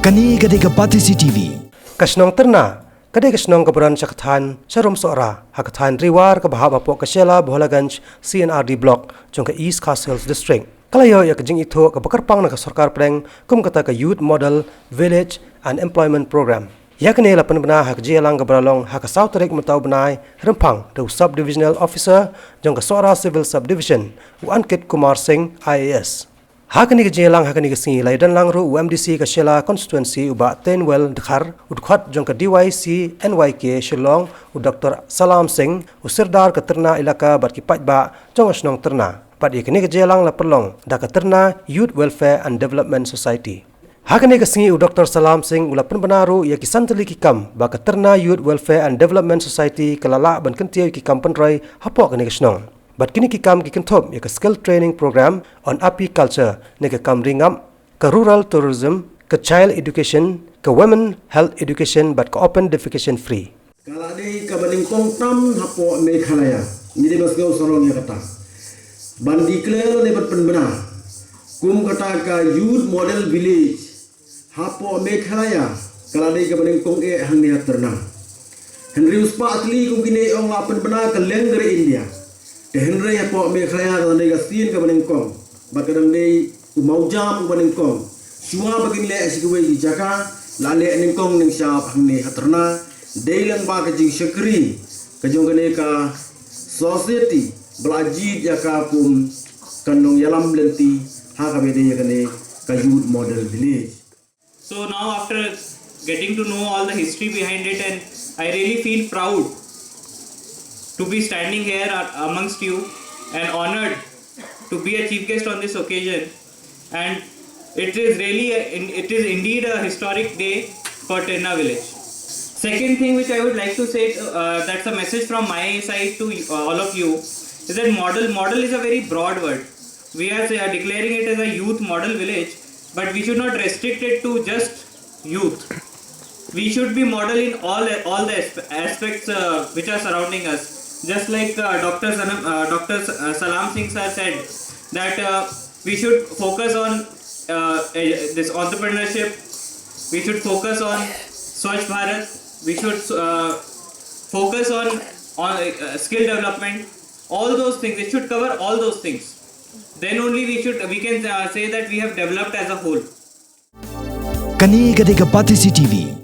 Kani gade ka Pati CCTV. Ka Shnong Tyrna, kade ka Shnong kaburan sa kathan, sa rom soara, ha kathan riwar ka bahaba po ka Shela, Boholaganj, CNRD Block, jong ka East Castles District. Kalayo ya ka jing ito ka bakarpang na ka sarkar preng, kum kata ka Youth Model, Village and Employment Program. Ya kanila panbana ha ka jialang ka baralong ha ka South Tarik mataw banay, rempang, the Subdivisional Officer, jong ka Soara Civil Subdivision, u Ankit Kumar Singh, IAS. Hakani kejelang hakani kesingi laidan langru UMDC ka Shela constituency uba Tenwell Dekhar udkhat jong ka DYC NYK Shnong u Dr. Salam Singh u Sirdar ka Tyrna ilaka bat ki ba jong Shnong Tyrna pat ikani kejelang la perlong da ka Tyrna Youth Welfare and Development Society. Hakani kesingi u Dr. Salam Singh ula penbanaru ya ki santali ki kam ba ka Tyrna Youth Welfare and Development Society kalala ban kentiu ki kam penrai hapo kani ke Shnong. But kini kikam kikentop ya ka skill training program on apiculture ne ka kam ringam ka rural tourism ka child education ka women health education but ka open defecation free. Kala ni ka baning kongtam hapo Meghalaya ni mas gau sorong ya kata ban declare ne bat penbena kum kata ka youth model village hapo Meghalaya kala ni ka baning kong hang ni Tyrna Henry uspa atli kum kini ong la penbena ka leng dari India Henry hapo Meghalaya dan nega sin ka baning kong bakadang nei umau jam baning kong semua baging le sikwe di jaka la le ning kong ning syap hang ni Tyrna deilang ba ka jing syakri ka jong kene ka society belajit ya ka kum kanong yalam lenti ha ka bede ya kene ka youth model village. So now after getting to know all the history behind it, and I really feel proud to be standing here amongst you and honored to be a chief guest on this occasion, and it is indeed a historic day for Tyrna village. Second thing which I would like to say, that's a message from my side to all of you, is that model is a very broad word. We are declaring it as a youth model village, but we should not restrict it to just youth. We should be model in all the aspects which are surrounding us. Just like Dr. Salam Singh sir said that we should focus on this entrepreneurship, we should focus on Swachh Bharat, we should focus on skill development, all those things. It should cover all those things. Then only we can say that we have developed as a whole. Kani gade ka Pati CCTV.